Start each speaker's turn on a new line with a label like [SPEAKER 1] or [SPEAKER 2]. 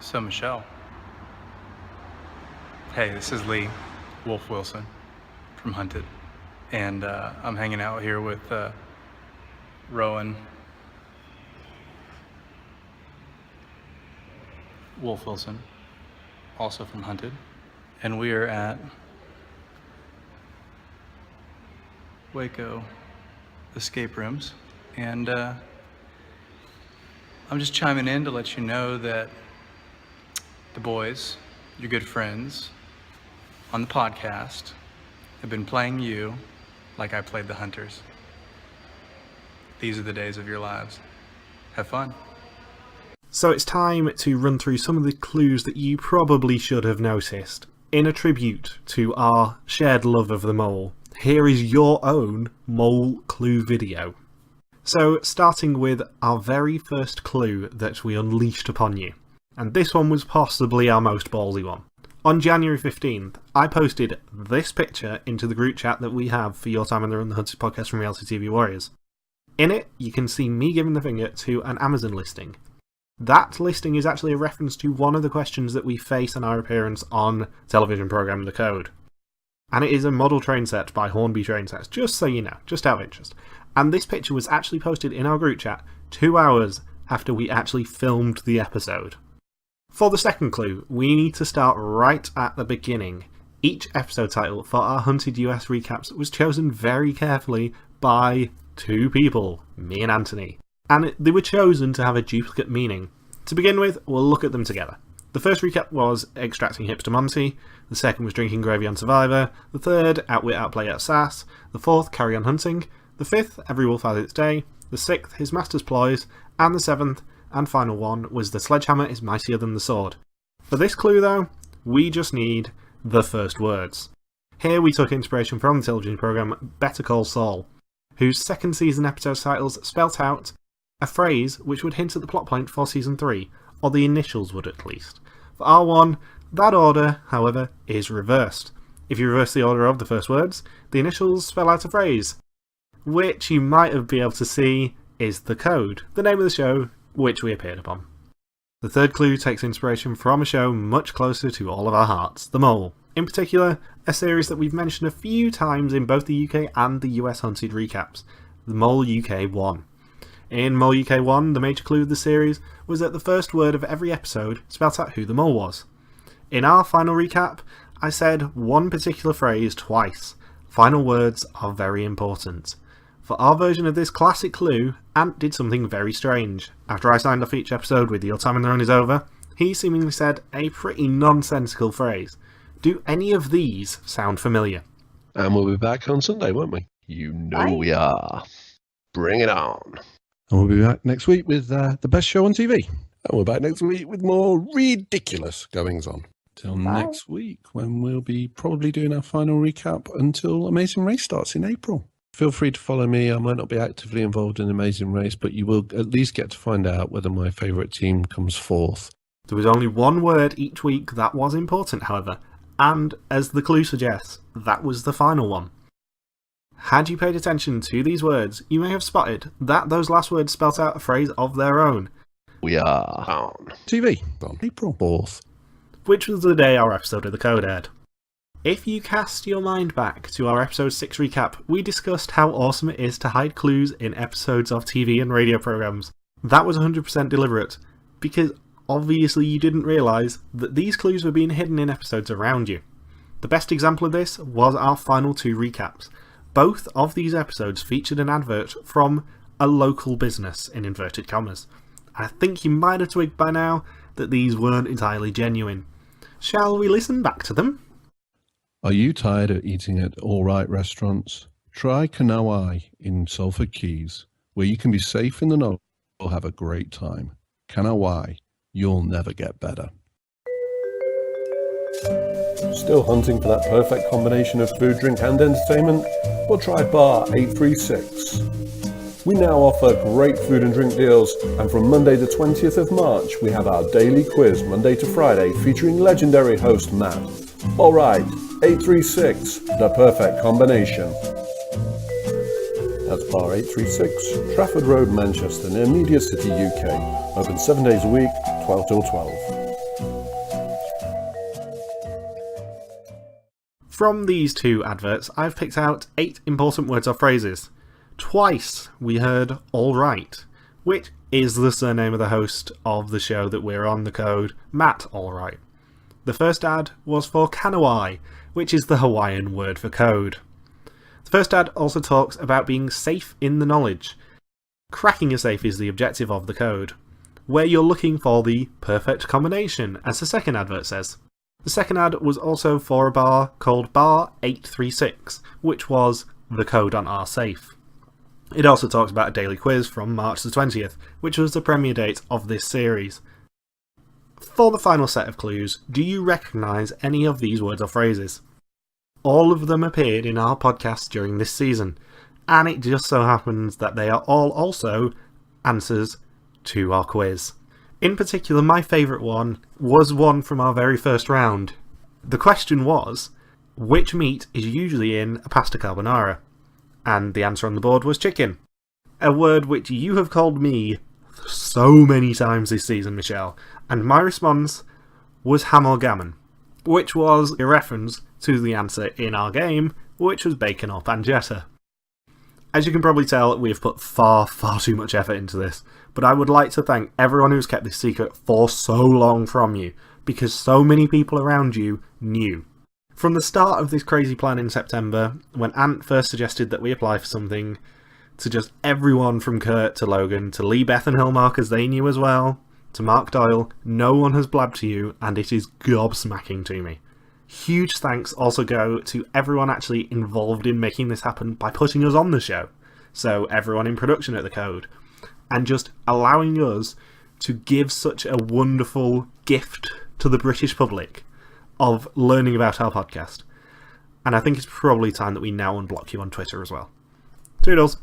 [SPEAKER 1] So, Michelle. Hey, this is Lee, Wolf Wilson from Hunted. And I'm hanging out here with Rowan, Wolf Wilson, also from Hunted. And we are at Waco Escape Rooms. And I'm just chiming in to let you know that the boys, your good friends, on the podcast have been playing you like I played the Hunters. These are the days of your lives. Have fun.
[SPEAKER 2] So it's time to run through some of the clues that you probably should have noticed. In a tribute to our shared love of the mole, here is your own mole clue video. So starting with our very first clue that we unleashed upon you. And this one was possibly our most ballsy one. On January 15th, I posted this picture into the group chat that we have for Your Time on the Run, the Hunted podcast from Reality TV Warriors. In it, you can see me giving the finger to an Amazon listing. That listing is actually a reference to one of the questions that we face in our appearance on television programme The Code. And it is a model train set by Hornby Train Sets, just so you know, just out of interest. And this picture was actually posted in our group chat 2 hours after we actually filmed the episode. For the second clue, we need to start right at the beginning. Each episode title for our Hunted US recaps was chosen very carefully by two people, me and Anthony. And they were chosen to have a duplicate meaning. To begin with, we'll look at them together. The first recap was Extracting Hipster Monty, the second was Drinking Gravy on Survivor, the third, Outwit, Outplay, Outsass, the fourth, Carry On Hunting, the fifth, Every Wolf Has Its Day, the sixth, His Master's Ploys, and the seventh, and final one, was The Sledgehammer is Mightier Than the Sword. For this clue though, we just need the first words. Here we took inspiration from the television programme Better Call Saul, whose second season episode titles spelt out a phrase which would hint at the plot point for season 3, or the initials would at least. For R1, that order, however, is reversed. If you reverse the order of the first words, the initials spell out a phrase, which you might have been able to see is The Code, the name of the show which we appeared upon. The third clue takes inspiration from a show much closer to all of our hearts, The Mole. In particular, a series that we've mentioned a few times in both the UK and the US Hunted recaps, The Mole UK 1. In Mole UK 1, the major clue of the series was that the first word of every episode spelt out who the mole was. In our final recap, I said one particular phrase twice. Final words are very important. For our version of this classic clue, Ant did something very strange. After I signed off each episode with Your Time on the Run is over, he seemingly said a pretty nonsensical phrase. Do any of these sound familiar?
[SPEAKER 3] And we'll be back on Sunday, won't we? You know we are. Bring it on.
[SPEAKER 4] And we'll be back next week with the best show on TV.
[SPEAKER 3] And we're back next week with more ridiculous goings on.
[SPEAKER 4] Till next week, when we'll be probably doing our final recap until Amazing Race starts in April. Feel free to follow me. I might not be actively involved in Amazing Race, but you will at least get to find out whether my favourite team comes forth.
[SPEAKER 2] There was only one word each week that was important, however, and as the clue suggests, that was the final one. Had you paid attention to these words, you may have spotted that those last words spelt out a phrase of their own.
[SPEAKER 3] We are on
[SPEAKER 4] TV on April 4th.
[SPEAKER 2] Which was the day our episode of The Code aired. If you cast your mind back to our episode 6 recap, we discussed how awesome it is to hide clues in episodes of TV and radio programmes. That was 100% deliberate, because obviously you didn't realise that these clues were being hidden in episodes around you. The best example of this was our final 2 recaps. Both of these episodes featured an advert from a local business, in inverted commas. I think you might have twigged by now that these weren't entirely genuine. Shall we listen back to them?
[SPEAKER 4] Are you tired of eating at all-right restaurants? Try Kanawai in Salford Keys, where you can be safe in the know or have a great time. Kanawai, you'll never get better.
[SPEAKER 5] Still hunting for that perfect combination of food, drink and entertainment? Well, try Bar 836. We now offer great food and drink deals, and from Monday the 20th of March we have our daily quiz Monday to Friday featuring legendary host Matt. Alright, 836, the perfect combination. That's Bar 836, Trafford Road, Manchester, near Media City, UK. Open 7 days a week, 12 till 12.
[SPEAKER 2] From these two adverts, I've picked out 8 important words or phrases. Twice we heard Alright, which is the surname of the host of the show that we're on, The Code, Matt Alright. The first ad was for Kanawai, which is the Hawaiian word for code. The first ad also talks about being safe in the knowledge. Cracking a safe is the objective of The Code, where you're looking for the perfect combination, as the second advert says. The second ad was also for a bar called Bar 836, which was the code on our safe. It also talks about a daily quiz from March the 20th, which was the premiere date of this series. For the final set of clues, do you recognise any of these words or phrases? All of them appeared in our podcast during this season, and it just so happens that they are all also answers to our quiz. In particular, my favourite one was one from our very first round. The question was, which meat is usually in a pasta carbonara? And the answer on the board was chicken. A word which you have called me so many times this season, Michelle, and my response was ham or gammon, which was a reference to the answer in our game, which was bacon or pancetta. As you can probably tell, we have put far too much effort into this, but I would like to thank everyone who's kept this secret for so long from you, because so many people around you knew. From the start of this crazy plan in September, when Ant first suggested that we apply for something, to just everyone from Kurt to Logan, to Lee, Beth and Hillmark as they knew as well, to Mark Doyle, no one has blabbed to you, and it is gobsmacking to me. Huge thanks also go to everyone actually involved in making this happen by putting us on the show. So everyone in production at The Code. And just allowing us to give such a wonderful gift to the British public of learning about our podcast. And I think it's probably time that we now unblock you on Twitter as well. Toodles!